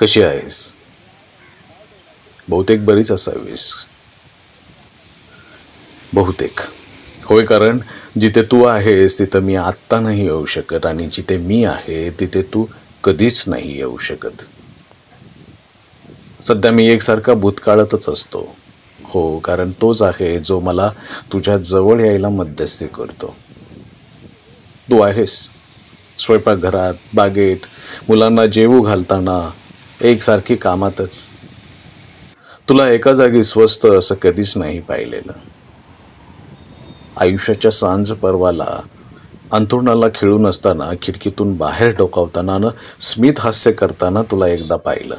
कशी आहेस? बहुतेक बरीच असावीस. बहुतेक होय, कारण जिथे तू आहेस तिथं मी आत्ता नाही येऊ शकत आणि जिथे मी आहे तिथे तू कधीच नाही येऊ शकत. सध्या मी एकसारखा भूतकाळातच असतो. हो, कारण तोच आहे जो मला तुझ्या जवळ यायला मध्यस्थी करतो. तू आहेस स्वयंपाकघरात, बागेत, मुलांना जेवू घालताना, एकसारखी कामातच. तुला एका जागी स्वस्त असं कधीच नाही पाहिलेलं. आयुष्याच्या सांज पर्वाला अंथरुणाला खिळून असताना, खिडकीतून बाहेर डोकावताना न स्मित हास्य करताना तुला एकदा पाहिलं.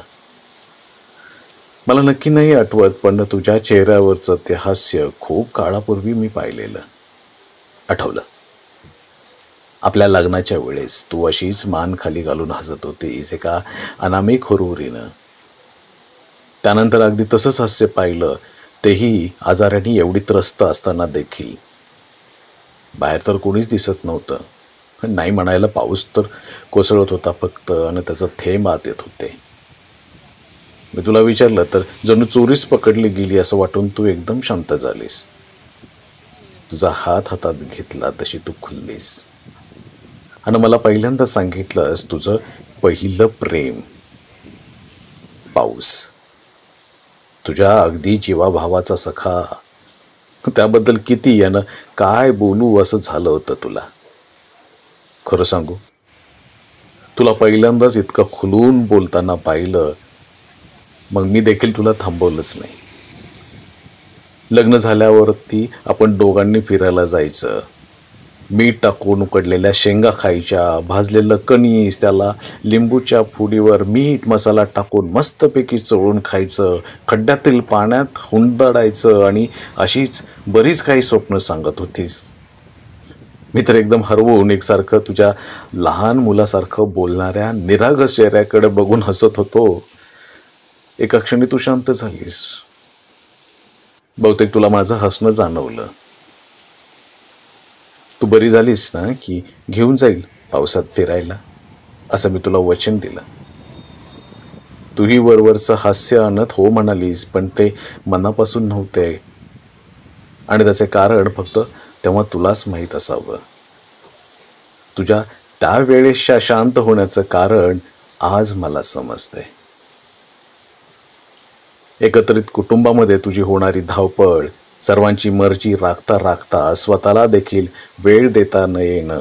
मला नक्की नाही आठवत, पण तुझ्या चेहऱ्यावरचं ते हास्य खूप काळापूर्वी मी पाहिलेलं. आठवलं. आपल्या लग्नाच्या वेळेस तू अशीच मान खाली घालून हसत होतीस एका अनामिक हुरहुरीनं. त्यानंतर अगदी तसंच हास्य पाहिलं, तेही आजाराने एवढी त्रस्त असताना देखील. बाहेर तर कोणीच दिसत नव्हतं. नाही म्हणायला पाऊस तर कोसळत होता फक्त, आणि त्याचं थेंब आत येत होते. मी तुला विचारलं तर जणू चोरीस पकडली गेली असं वाटून तू एकदम शांत झालीस. तुझा हात हातात घेतला तशी तू खुललीस आणि मला पहिल्यांदा सांगितलंस तुझं पहिलं प्रेम. पाऊस, तुझ्या अगदी जीवाभावाचा सखा. त्याबद्दल किती यानं काय बोलू असं झालं होतं तुला. खरं सांगू, तुला पहिल्यांदाच इतकं खुलून बोलताना पाहिलं, मग मी देखील तुला थांबवलंच नाही. लग्न झाल्यावरती आपण दोघांनी फिरायला जायचं. मीठ टाकून उकडलेल्या शेंगा खायच्या, भाजलेलं कणीस त्याला लिंबूच्या फोडीवर मीठ मसाला टाकून मस्तपैकी चोळून खायचं, खड्ड्यातील पाण्यात हुंदडायचं, आणि अशीच बरीच काही स्वप्न सांगत होतीस. मी तर एकदम हरवून एकसारखं तुझ्या लहान मुलासारखं बोलणाऱ्या निरागस चेहऱ्याकडे बघून हसत होतो. एका क्षणी तू शांत झालीस. बहुतेक तुला माझं हसणं जाणवलं. तू बरी झालीस ना, की घेऊन जाईल पावसात फिरायला, असं मी तुला वचन दिलं. तूही वरवरचं हास्य आणत हो म्हणालीस, पण ते मनापासून नव्हते, आणि त्याचे कारण फक्त तेव्हा तुलाच माहीत असावं. तुझ्या त्यावेळेसच्या शांत होण्याचं कारण आज मला समजतंय. एकत्रित कुटुंबामध्ये तुझी होणारी धावपळ, सर्वांची मर्जी राखता राखता स्वतःला देखील वेळ देता न येणं,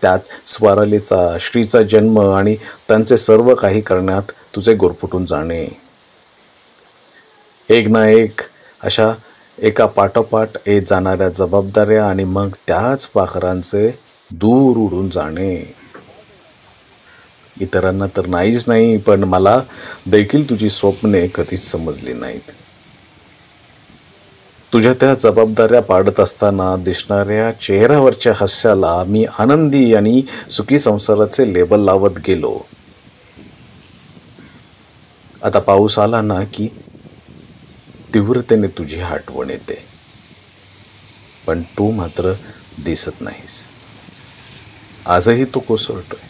त्यात स्वरालीचा, श्रीचा जन्म आणि त्यांचे सर्व काही करण्यात तुझे गुरफुटून जाणे, एक ना एक अशा एका पाठोपाठ येत जाणाऱ्या जबाबदाऱ्या, आणि मग त्याच पाखरांचे दूर उडून जाणे. इतरांना तर नाहीच नाही, पण मला देखील तुझी स्वप्ने कधीच समजली नाहीत. तुझ्या त्या जबाबदाऱ्या पाडत असताना दिसणाऱ्या चेहऱ्यावरच्या हास्याला मी आनंदी आणि सुखी संसाराचे लेबल लावत गेलो. आता पाऊस आला ना की तीव्रतेने तुझी आठवण येते, पण तू मात्र दिसत नाहीस. आजही तो कोसळतोय,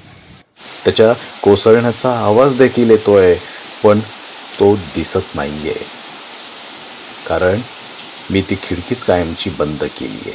त्याच्या कोसळण्याचा आवाज देखील येतोय, पण तो दिसत नाहीये, कारण मी ती खिडकीच कायमची बंद केली आहे.